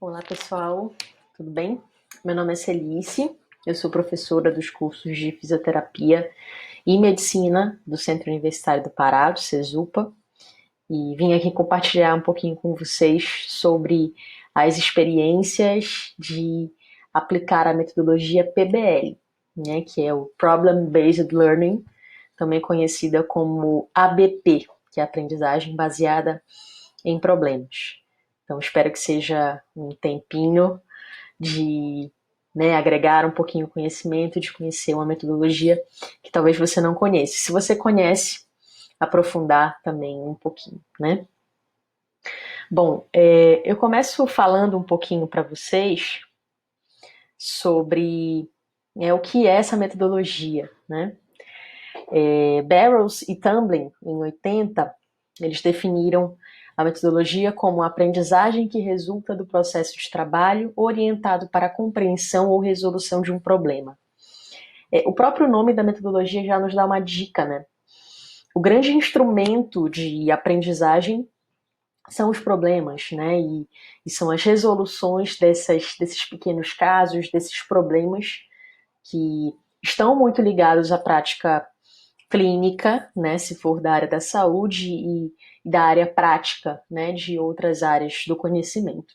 Olá pessoal, tudo bem? Meu nome é Celice, eu sou professora dos cursos de Fisioterapia e Medicina do Centro Universitário do Pará, do CESUPA, e vim aqui compartilhar um pouquinho com vocês sobre as experiências de aplicar a metodologia PBL, né, que é o Problem Based Learning, também conhecida como ABP, que é a aprendizagem baseada em problemas. Então, espero que seja um tempinho de agregar um pouquinho o conhecimento, de conhecer uma metodologia que talvez você não conheça. Se você conhece, aprofundar também um pouquinho, né? Bom, eu começo falando um pouquinho para vocês sobre o que é essa metodologia, né? Barrows e Tumbling, em 80, eles definiram a metodologia como a aprendizagem que resulta do processo de trabalho orientado para a compreensão ou resolução de um problema. O próprio nome da metodologia já nos dá uma dica, né? O grande instrumento de aprendizagem são os problemas, né? E são as resoluções desses pequenos casos, desses problemas que estão muito ligados à prática clínica, né, se for da área da saúde e da área prática, né, de outras áreas do conhecimento.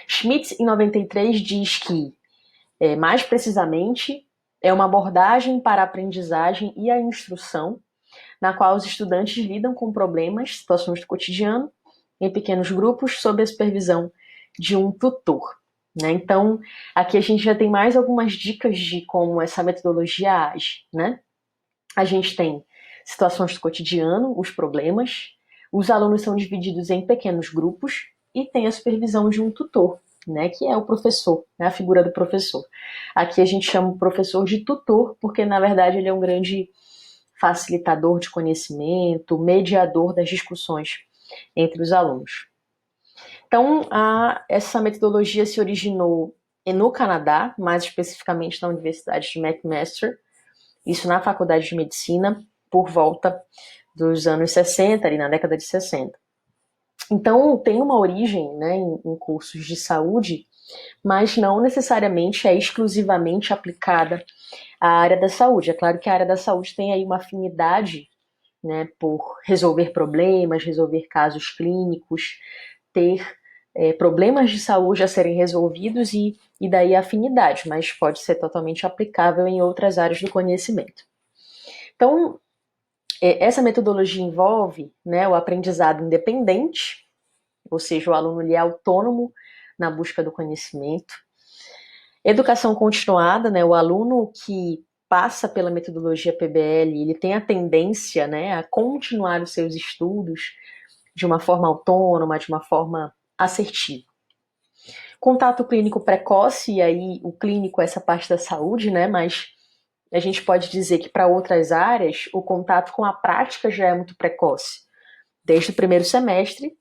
Schmitz, em 93, diz que, mais precisamente, é uma abordagem para a aprendizagem e a instrução, na qual os estudantes lidam com problemas, situações do cotidiano, em pequenos grupos, sob a supervisão de um tutor. Né? Então, aqui a gente já tem mais algumas dicas de como essa metodologia age, né? A gente tem situações do cotidiano, os problemas, os alunos são divididos em pequenos grupos e tem a supervisão de um tutor, né, que é o professor, né, a figura do professor. Aqui a gente chama o professor de tutor, porque na verdade ele é um grande facilitador de conhecimento, mediador das discussões entre os alunos. Então, essa metodologia se originou no Canadá, mais especificamente na Universidade de McMaster, isso na faculdade de medicina, por volta dos anos 60, ali na década de 60. Então, tem uma origem, né, em cursos de saúde, mas não necessariamente é exclusivamente aplicada à área da saúde. É claro que a área da saúde tem aí uma afinidade, né, por resolver problemas, resolver casos clínicos, ter problemas de saúde a serem resolvidos e daí a afinidade, mas pode ser totalmente aplicável em outras áreas do conhecimento. Então, essa metodologia envolve, né, o aprendizado independente, ou seja, o aluno ele é autônomo na busca do conhecimento. Educação continuada, né, o aluno que passa pela metodologia PBL, ele tem a tendência, né, a continuar os seus estudos de uma forma autônoma, de uma forma assertiva. Contato clínico precoce, e aí o clínico é essa parte da saúde, né, mas a gente pode dizer que para outras áreas o contato com a prática já é muito precoce. Desde o primeiro semestre,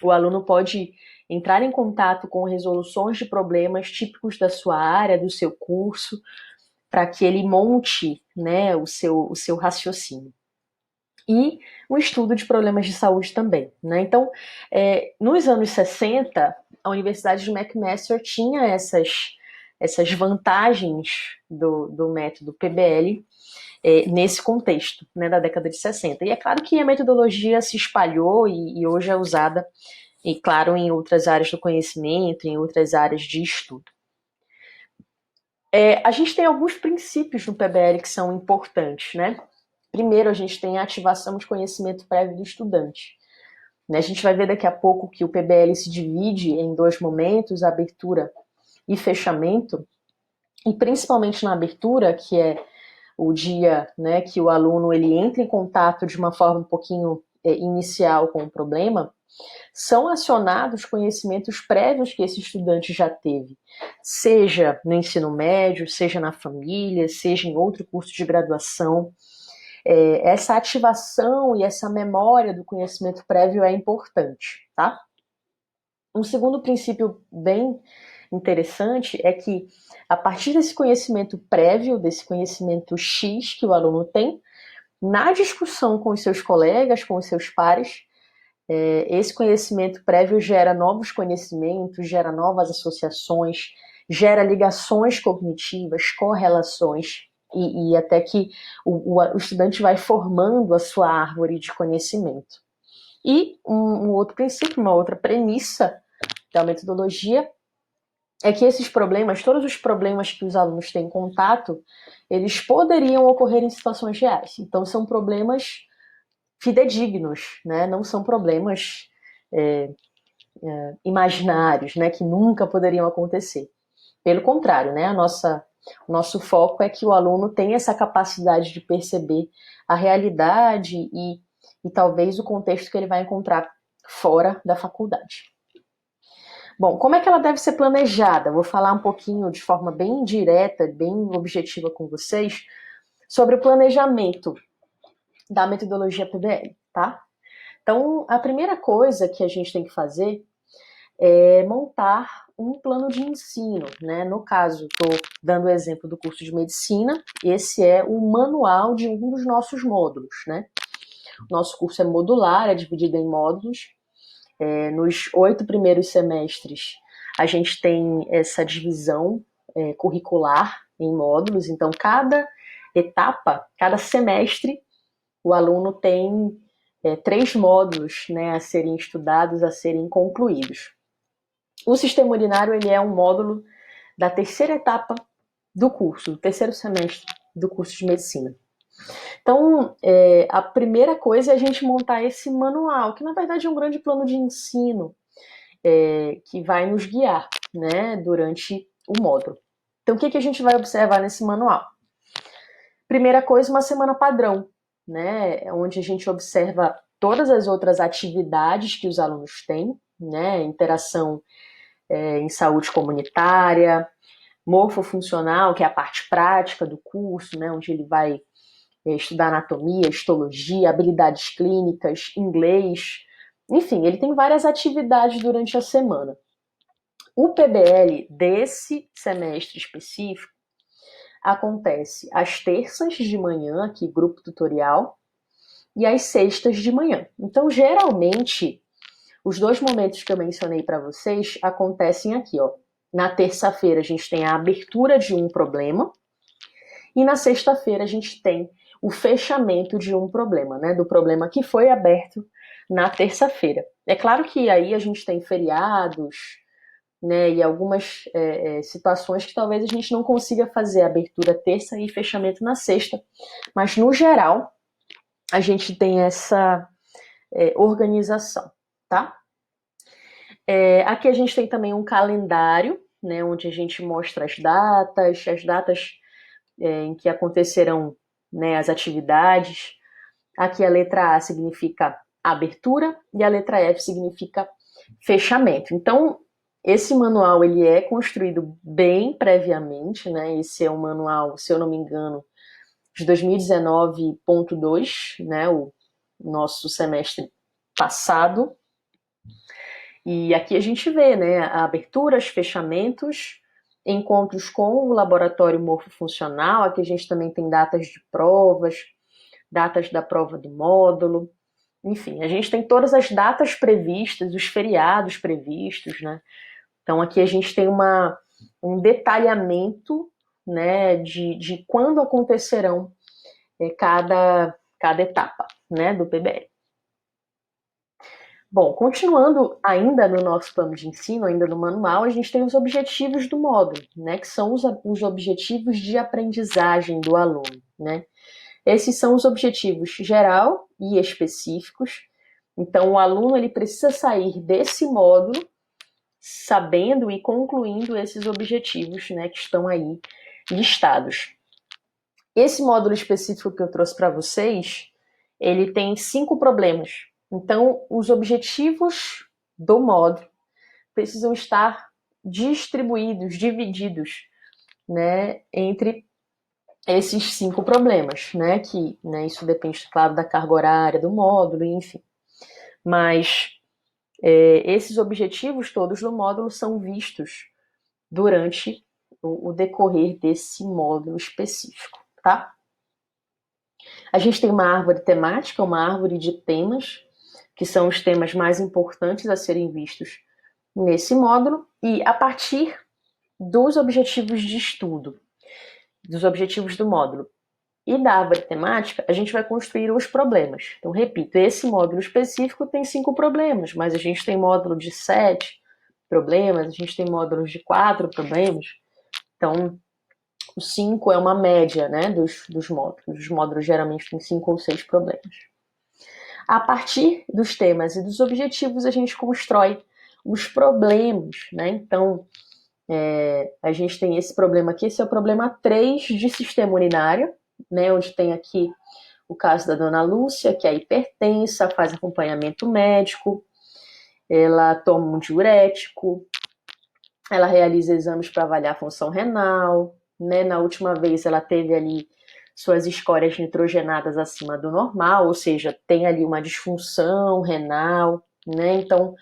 o aluno pode entrar em contato com resoluções de problemas típicos da sua área, do seu curso, para que ele monte, né, o seu raciocínio. E o estudo de problemas de saúde também. Né? Então, nos anos 60, a Universidade de McMaster tinha essas vantagens do método PBL nesse contexto, né, da década de 60. E é claro que a metodologia se espalhou e hoje é usada, e claro, em outras áreas do conhecimento, em outras áreas de estudo. A gente tem alguns princípios no PBL que são importantes, né? Primeiro, a gente tem a ativação de conhecimento prévio do estudante. A gente vai ver daqui a pouco que o PBL se divide em dois momentos, abertura e fechamento, e principalmente na abertura, que é o dia, né, que o aluno ele entra em contato de uma forma um pouquinho inicial com o problema, são acionados conhecimentos prévios que esse estudante já teve, seja no ensino médio, seja na família, seja em outro curso de graduação. Essa ativação e essa memória do conhecimento prévio é importante, tá? Um segundo princípio bem interessante é que, a partir desse conhecimento prévio, desse conhecimento X que o aluno tem, na discussão com os seus colegas, com os seus pares, Esse conhecimento prévio gera novos conhecimentos, gera novas associações, gera ligações cognitivas, correlações, e até que o estudante vai formando a sua árvore de conhecimento. E um outro princípio, uma outra premissa da metodologia é que esses problemas, todos os problemas que os alunos têm contato, eles poderiam ocorrer em situações reais. Então, são problemas fidedignos, né? Não são problemas imaginários, né? Que nunca poderiam acontecer. Pelo contrário, né? O nosso foco é que o aluno tenha essa capacidade de perceber a realidade e talvez o contexto que ele vai encontrar fora da faculdade. Bom, como é que ela deve ser planejada? Vou falar um pouquinho de forma bem direta, bem objetiva com vocês, sobre o planejamento da metodologia PBL, tá? Então, a primeira coisa que a gente tem que fazer é montar um plano de ensino, né? No caso, estou dando o exemplo do curso de medicina, esse é o manual de um dos nossos módulos, né? O nosso curso é modular, é dividido em módulos. Nos 8 primeiros semestres, a gente tem essa divisão curricular em módulos, então cada etapa, cada semestre, o aluno tem 3 módulos, né, a serem estudados, a serem concluídos. O sistema urinário ele é um módulo da terceira etapa do curso, do terceiro semestre do curso de medicina. Então, a primeira coisa é a gente montar esse manual, que na verdade é um grande plano de ensino que vai nos guiar, né, durante o módulo. Então, o que a gente vai observar nesse manual? Primeira coisa, uma semana padrão, né, onde a gente observa todas as outras atividades que os alunos têm, né, interação em saúde comunitária, morfofuncional, que é a parte prática do curso, né, onde ele vai estudar anatomia, histologia, habilidades clínicas, inglês, enfim, ele tem várias atividades durante a semana. O PBL desse semestre específico acontece às terças de manhã, aqui grupo tutorial, e às sextas de manhã. Então, geralmente, os 2 momentos que eu mencionei para vocês acontecem aqui, ó. Na terça-feira a gente tem a abertura de um problema e na sexta-feira a gente tem o fechamento de um problema, né? Do problema que foi aberto na terça-feira. É claro que aí a gente tem feriados, né? E algumas situações que talvez a gente não consiga fazer abertura terça e fechamento na sexta, mas no geral a gente tem essa organização, tá? Aqui a gente tem também um calendário, né, onde a gente mostra as datas em que acontecerão, né, as atividades. Aqui a letra A significa abertura e a letra F significa fechamento. Então, esse manual ele é construído bem previamente, né? Esse é um manual, se eu não me engano, de 2019.2, né? O nosso semestre passado. E aqui a gente vê, né, aberturas, fechamentos, encontros com o laboratório morfofuncional. Aqui a gente também tem datas de provas, datas da prova do módulo. Enfim, a gente tem todas as datas previstas, os feriados previstos, né? Então aqui a gente tem um detalhamento, né, de quando acontecerão cada etapa, né, do PBL. Bom, continuando ainda no nosso plano de ensino, ainda no manual, a gente tem os objetivos do módulo, né, que são os objetivos de aprendizagem do aluno, né? Esses são os objetivos geral e específicos. Então, o aluno ele precisa sair desse módulo sabendo e concluindo esses objetivos, né, que estão aí listados. Esse módulo específico que eu trouxe para vocês, ele tem 5 problemas. Então, os objetivos do módulo precisam estar distribuídos, divididos, né, entre esses 5 problemas, né, que, né, isso depende, claro, da carga horária do módulo, enfim. Mas esses objetivos todos do módulo são vistos durante o decorrer desse módulo específico, tá? A gente tem uma árvore temática, uma árvore de temas, que são os temas mais importantes a serem vistos nesse módulo, e a partir dos objetivos de estudo, dos objetivos do módulo e da árvore temática, a gente vai construir os problemas. Então, repito, esse módulo específico tem 5 problemas, mas a gente tem módulo de 7 problemas, a gente tem módulos de 4 problemas. Então, o 5 é uma média, né, dos módulos. Os módulos geralmente têm 5 ou 6 problemas. A partir dos temas e dos objetivos, a gente constrói os problemas, né? Então, a gente tem esse problema aqui, esse é o problema 3 de sistema urinário, né, onde tem aqui o caso da dona Lúcia, que é hipertensa, faz acompanhamento médico, ela toma um diurético, ela realiza exames para avaliar a função renal, né? Na última vez ela teve ali suas escórias nitrogenadas acima do normal, ou seja, tem ali uma disfunção renal, né? Então,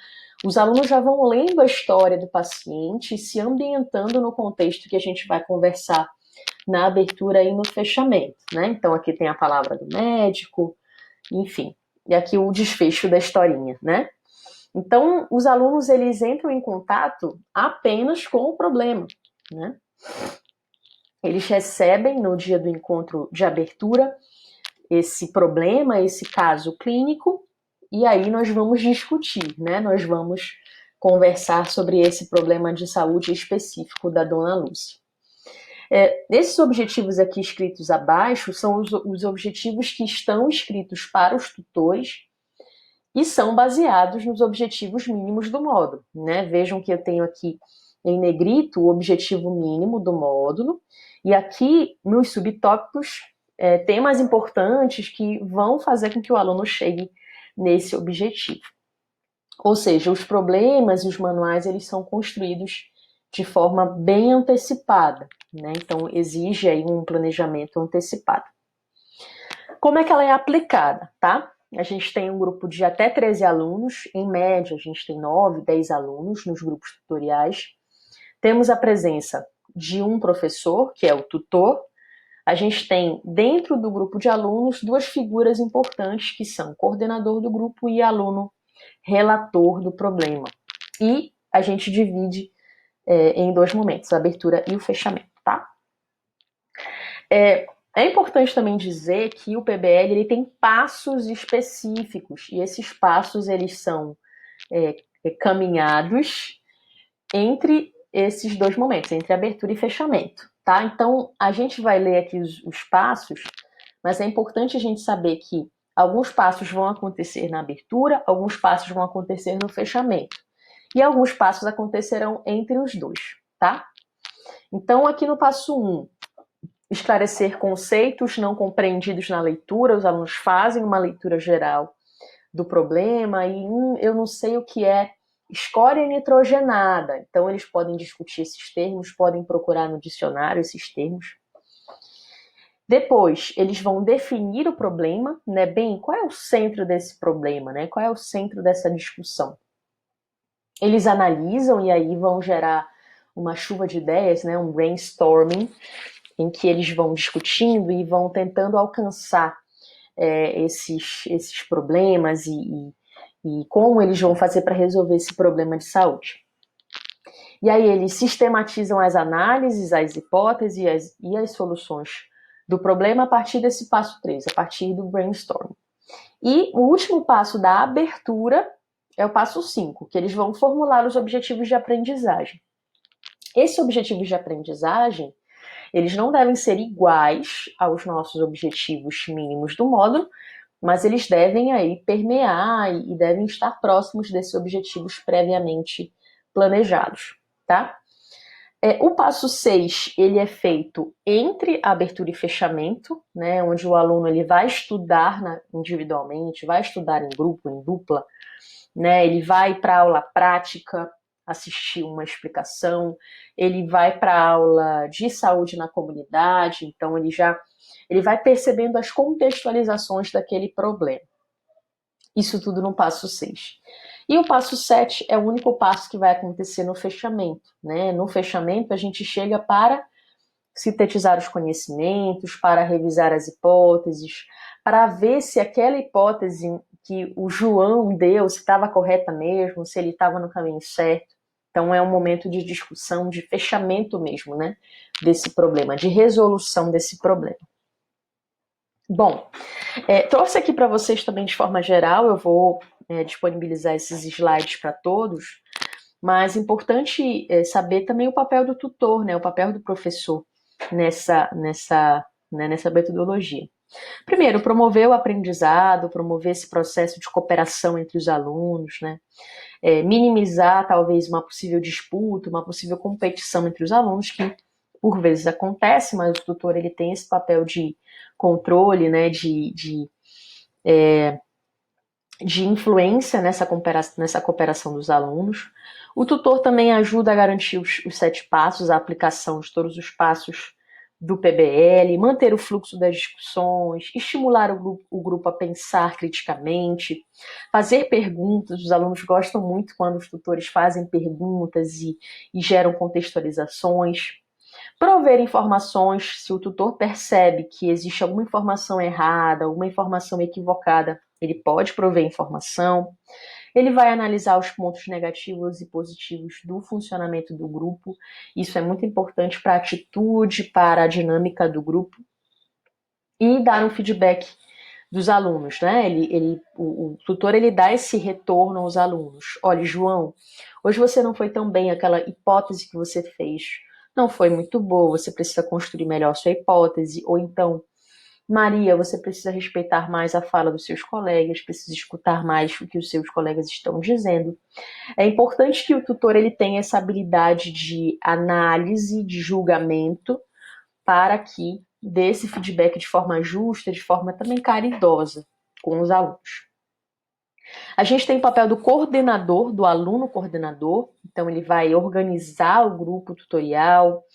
os alunos já vão lendo a história do paciente e se ambientando no contexto que a gente vai conversar na abertura e no fechamento, né? Então, aqui tem a palavra do médico, enfim, e aqui o desfecho da historinha, né? Então, os alunos, eles entram em contato apenas com o problema, né? Eles recebem no dia do encontro de abertura esse problema, esse caso clínico, e aí nós vamos discutir, né? Nós vamos conversar sobre esse problema de saúde específico da dona Lúcia. Esses objetivos aqui escritos abaixo são os objetivos que estão escritos para os tutores e são baseados nos objetivos mínimos do módulo, né? Vejam que eu tenho aqui em negrito o objetivo mínimo do módulo, e aqui nos subtópicos temas importantes que vão fazer com que o aluno chegue nesse objetivo. Ou seja, os problemas e os manuais, eles são construídos de forma bem antecipada, né? Então exige aí um planejamento antecipado. Como é que ela é aplicada, tá? A gente tem um grupo de até 13 alunos, em média a gente tem 9, 10 alunos nos grupos tutoriais. Temos a presença de um professor, que é o tutor. A gente tem, dentro do grupo de alunos, 2 figuras importantes, que são coordenador do grupo e aluno relator do problema. E a gente divide em 2 momentos, a abertura e o fechamento, tá? É importante também dizer que o PBL ele tem passos específicos, e esses passos eles são caminhados entre esses 2 momentos, entre abertura e fechamento, tá? Então, a gente vai ler aqui os passos, mas é importante a gente saber que alguns passos vão acontecer na abertura, alguns passos vão acontecer no fechamento, e alguns passos acontecerão entre os 2, tá? Então, aqui no passo 1, esclarecer conceitos não compreendidos na leitura, os alunos fazem uma leitura geral do problema e eu não sei o que é escória nitrogenada, então eles podem discutir esses termos, podem procurar no dicionário esses termos. Depois, eles vão definir o problema, né? Bem, qual é o centro desse problema, né? Qual é o centro dessa discussão? Eles analisam e aí vão gerar uma chuva de ideias, né? Um brainstorming, em que eles vão discutindo e vão tentando alcançar esses problemas e como eles vão fazer para resolver esse problema de saúde. E aí eles sistematizam as análises, as hipóteses e as soluções do problema a partir desse passo 3, a partir do brainstorming. E o último passo da abertura é o passo 5, que eles vão formular os objetivos de aprendizagem. Esses objetivos de aprendizagem, eles não devem ser iguais aos nossos objetivos mínimos do módulo, mas eles devem aí permear e devem estar próximos desses objetivos previamente planejados, tá? O passo 6, ele é feito entre abertura e fechamento, né, onde o aluno ele vai estudar individualmente, vai estudar em grupo, em dupla, né, ele vai para a aula prática, assistir uma explicação, ele vai para a aula de saúde na comunidade, então ele vai percebendo as contextualizações daquele problema. Isso tudo no passo 6. E o passo 7 é o único passo que vai acontecer no fechamento, né? No fechamento, a gente chega para sintetizar os conhecimentos, para revisar as hipóteses, para ver se aquela hipótese que o João deu, se estava correta mesmo, se ele estava no caminho certo. Então é um momento de discussão, de fechamento mesmo, né, desse problema, de resolução desse problema. Bom, trouxe aqui para vocês também de forma geral, eu vou disponibilizar esses slides para todos, mas importante saber também o papel do tutor, né, o papel do professor nessa metodologia. Primeiro, promover o aprendizado, promover esse processo de cooperação entre os alunos, né? Minimizar talvez uma possível disputa, uma possível competição entre os alunos, que por vezes acontece, mas o tutor ele tem esse papel de controle, né, de influência nessa cooperação dos alunos. O tutor também ajuda a garantir os 7 passos, a aplicação de todos os passos do PBL, manter o fluxo das discussões, estimular o grupo a pensar criticamente, fazer perguntas. Os alunos gostam muito quando os tutores fazem perguntas e geram contextualizações. Prover informações, se o tutor percebe que existe alguma informação errada, alguma informação equivocada, ele pode prover informação. Ele vai analisar os pontos negativos e positivos do funcionamento do grupo. Isso é muito importante para a atitude, para a dinâmica do grupo. E dar um feedback dos alunos, né? O tutor ele dá esse retorno aos alunos. Olha, João, hoje você não foi tão bem, aquela hipótese que você fez não foi muito boa, você precisa construir melhor sua hipótese, ou então, Maria, você precisa respeitar mais a fala dos seus colegas, precisa escutar mais o que os seus colegas estão dizendo. É importante que o tutor ele tenha essa habilidade de análise, de julgamento, para que dê esse feedback de forma justa, de forma também caridosa com os alunos. A gente tem o papel do coordenador, do aluno coordenador, então ele vai organizar o grupo tutorial,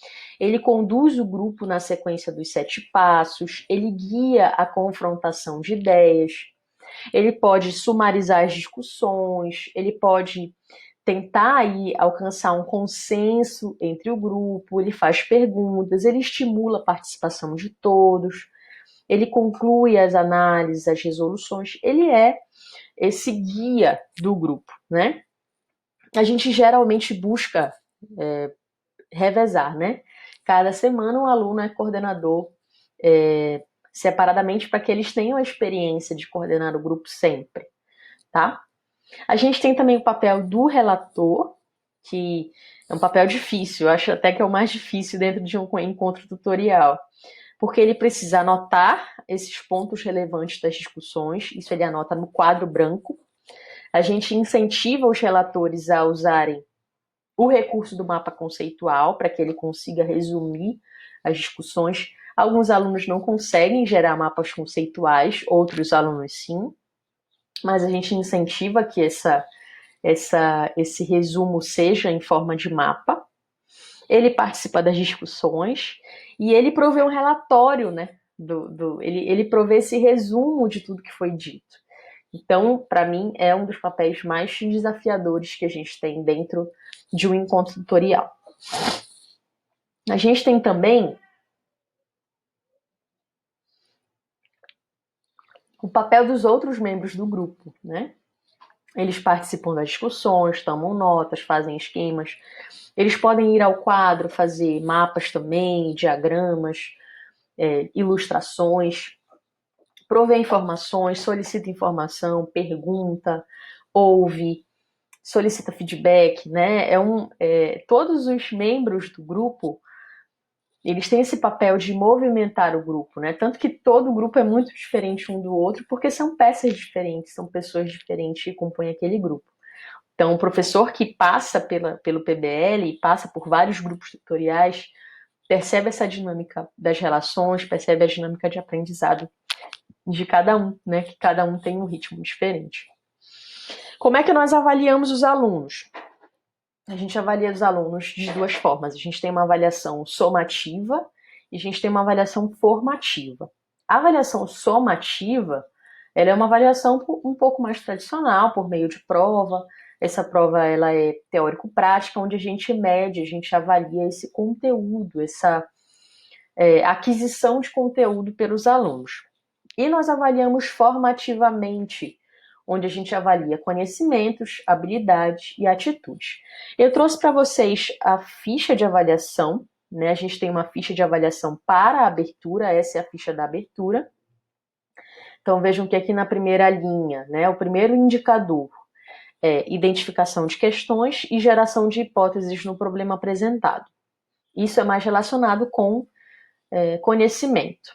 ele conduz o grupo na sequência dos 7 passos, ele guia a confrontação de ideias, ele pode sumarizar as discussões, ele pode tentar aí alcançar um consenso entre o grupo, ele faz perguntas, ele estimula a participação de todos, ele conclui as análises, as resoluções, ele é esse guia do grupo, né? A gente geralmente busca revezar, né? Cada semana um aluno é coordenador separadamente para que eles tenham a experiência de coordenar o grupo sempre, tá? A gente tem também o papel do relator, que é um papel difícil, eu acho até que é o mais difícil dentro de um encontro tutorial, porque ele precisa anotar esses pontos relevantes das discussões, isso ele anota no quadro branco. A gente incentiva os relatores a usarem o recurso do mapa conceitual para que ele consiga resumir as discussões. Alguns alunos não conseguem gerar mapas conceituais, outros alunos sim, mas a gente incentiva que esse resumo seja em forma de mapa. Ele participa das discussões e ele provê um relatório, né? Ele provê esse resumo de tudo que foi dito. Então, para mim, é um dos papéis mais desafiadores que a gente tem dentro de um encontro tutorial. A gente tem também o papel dos outros membros do grupo, né? Eles participam das discussões, tomam notas, fazem esquemas. Eles podem ir ao quadro, fazer mapas também, diagramas, ilustrações, prover informações, solicita informação, pergunta, ouve, solicita feedback, né? Todos os membros do grupo, eles têm esse papel de movimentar o grupo, né? Tanto que todo grupo é muito diferente um do outro, porque são peças diferentes, são pessoas diferentes que compõem aquele grupo. Então, o professor que passa pelo PBL e passa por vários grupos tutoriais, percebe essa dinâmica das relações, percebe a dinâmica de aprendizado de cada um, né? Que cada um tem um ritmo diferente. Como é que nós avaliamos os alunos? A gente avalia os alunos de 2 formas. A gente tem uma avaliação somativa e a gente tem uma avaliação formativa. A avaliação somativa, ela é uma avaliação um pouco mais tradicional, por meio de prova. Essa prova ela é teórico-prática, onde a gente mede, a gente avalia esse conteúdo, essa aquisição de conteúdo pelos alunos. E nós avaliamos formativamente onde a gente avalia conhecimentos, habilidades e atitudes. Eu trouxe para vocês a ficha de avaliação, né? A gente tem uma ficha de avaliação para a abertura, essa é a ficha da abertura. Então vejam que aqui na primeira linha, né, o primeiro indicador é identificação de questões e geração de hipóteses no problema apresentado. Isso é mais relacionado com conhecimento.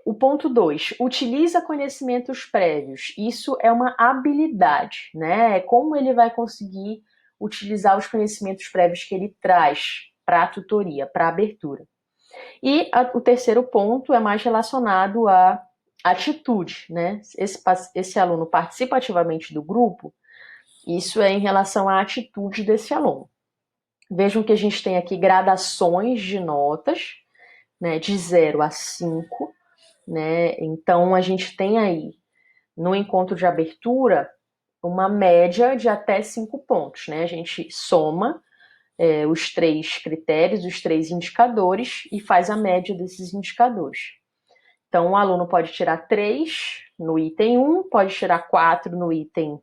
O ponto 2, utiliza conhecimentos prévios. Isso é uma habilidade, né? É como ele vai conseguir utilizar os conhecimentos prévios que ele traz para a tutoria, para a abertura. E o terceiro ponto é mais relacionado à atitude, né? Esse aluno participa ativamente do grupo, isso é em relação à atitude desse aluno. Vejam que a gente tem aqui gradações de notas, né, de 0 a 5, né? Então a gente tem aí no encontro de abertura uma média de até 5 pontos, né? A gente soma os 3 critérios, os 3 indicadores e faz a média desses indicadores. Então o aluno pode tirar 3 no item 1, pode tirar 4 no item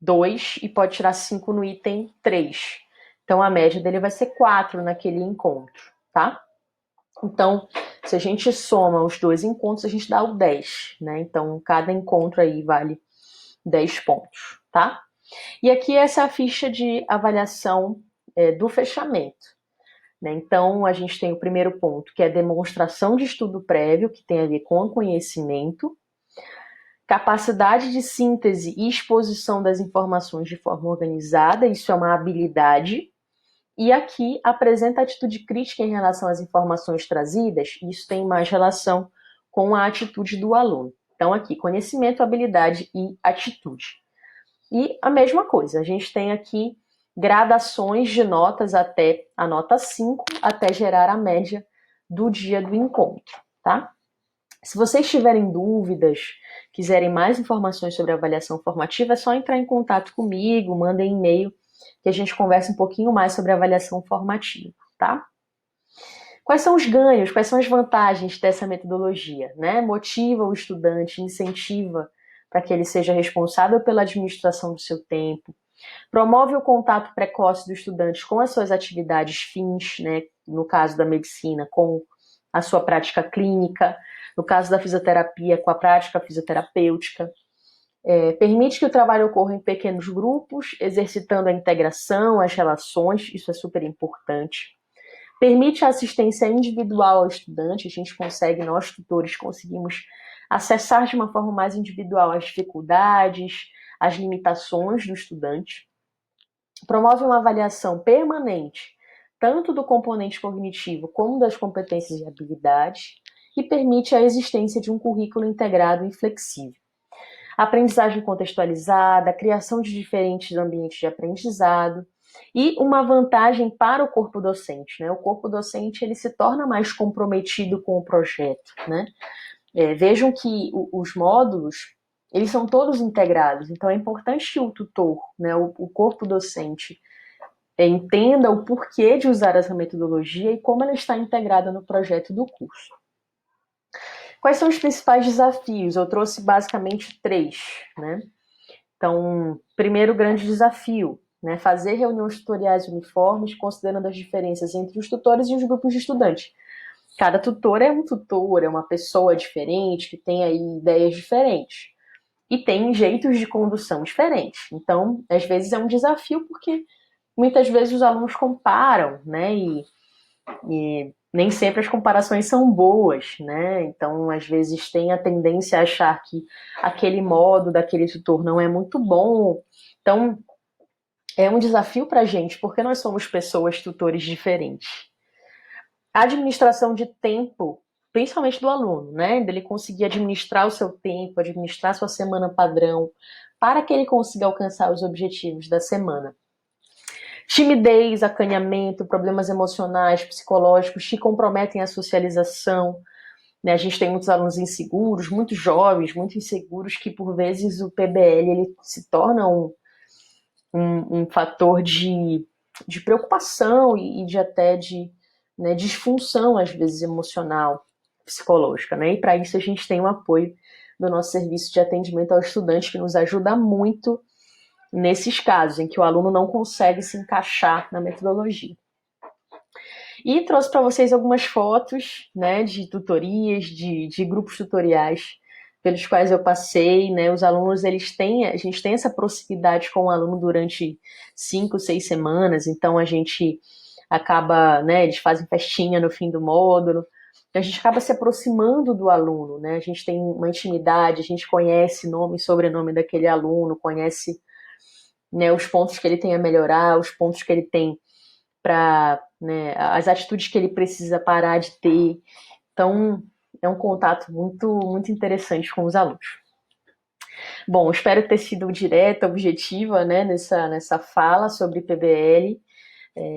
2 e pode tirar 5 no item 3. Então a média dele vai ser 4 naquele encontro, tá? Então, se a gente soma os 2 encontros, a gente dá o 10, né? Então, cada encontro aí vale 10 pontos, tá? E aqui essa é a ficha de avaliação do fechamento, né? Então, a gente tem o primeiro ponto, que é demonstração de estudo prévio, que tem a ver com o conhecimento, capacidade de síntese e exposição das informações de forma organizada, isso é uma habilidade. E aqui apresenta atitude crítica em relação às informações trazidas, isso tem mais relação com a atitude do aluno. Então aqui, conhecimento, habilidade e atitude. E a mesma coisa, a gente tem aqui gradações de notas até a nota 5, até gerar a média do dia do encontro, tá? Se vocês tiverem dúvidas, quiserem mais informações sobre a avaliação formativa, é só entrar em contato comigo, mandem e-mail, que a gente conversa um pouquinho mais sobre a avaliação formativa, tá? Quais são os ganhos, quais são as vantagens dessa metodologia, né? Motiva o estudante, incentiva para que ele seja responsável pela administração do seu tempo, promove o contato precoce do estudante com as suas atividades fins, né? No caso da medicina, com a sua prática clínica, no caso da fisioterapia, com a prática fisioterapêutica. Permite que o trabalho ocorra em pequenos grupos, exercitando a integração, as relações, isso é super importante. Permite a assistência individual ao estudante, a gente consegue, nós tutores, conseguimos acessar de uma forma mais individual as dificuldades, as limitações do estudante. Promove uma avaliação permanente, tanto do componente cognitivo como das competências e habilidades, e permite a existência de um currículo integrado e flexível. Aprendizagem contextualizada, criação de diferentes ambientes de aprendizado e uma vantagem para o corpo docente, né? O corpo docente ele se torna mais comprometido com o projeto, né? Vejam que os módulos eles são todos integrados, então é importante que o tutor, né, o corpo docente entenda o porquê de usar essa metodologia e como ela está integrada no projeto do curso. Quais são os principais desafios? Eu trouxe basicamente 3, né? Então, primeiro grande desafio, né? Fazer reuniões tutoriais uniformes, considerando as diferenças entre os tutores e os grupos de estudantes. Cada tutor é um tutor, é uma pessoa diferente, que tem aí ideias diferentes. E tem jeitos de condução diferentes. Então, às vezes é um desafio, porque muitas vezes os alunos comparam, né? E nem sempre as comparações são boas, né? Então, às vezes tem a tendência a achar que aquele modo daquele tutor não é muito bom. Então, é um desafio para a gente, porque nós somos pessoas, tutores diferentes. A administração de tempo, principalmente do aluno, né? Dele conseguir administrar o seu tempo, administrar a sua semana padrão, para que ele consiga alcançar os objetivos da semana. Timidez, acanhamento, problemas emocionais, psicológicos que comprometem a socialização. Né? A gente tem muitos alunos inseguros, muitos jovens, muito inseguros, que por vezes o PBL ele se torna um fator de preocupação e de até de né, disfunção, às vezes, emocional, psicológica. Né? E para isso a gente tem o apoio do nosso serviço de atendimento ao estudante, que nos ajuda muito nesses casos em que o aluno não consegue se encaixar na metodologia. E trouxe para vocês algumas fotos, né, de tutorias, de grupos tutoriais pelos quais eu passei, né, os alunos, a gente tem essa proximidade com o aluno durante 5, 6 semanas, então a gente acaba, né, eles fazem festinha no fim do módulo, a gente acaba se aproximando do aluno, né, a gente tem uma intimidade, a gente conhece nome e sobrenome daquele aluno, conhece, né, os pontos que ele tem a melhorar, os pontos que ele tem para, né, as atitudes que ele precisa parar de ter. Então, é um contato muito interessante com os alunos. Bom, espero ter sido direta, objetiva, né, nessa fala sobre PBL.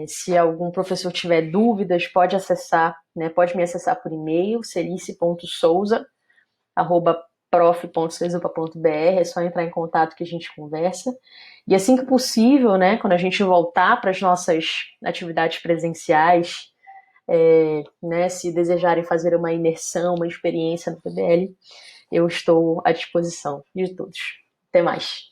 Se algum professor tiver dúvidas, pode acessar, né, pode me acessar por e-mail, celice.souza@prof.cesupa.br, é só entrar em contato que a gente conversa. E assim que possível, né, quando a gente voltar para as nossas atividades presenciais, né, se desejarem fazer uma imersão, uma experiência no PBL, eu estou à disposição de todos. Até mais.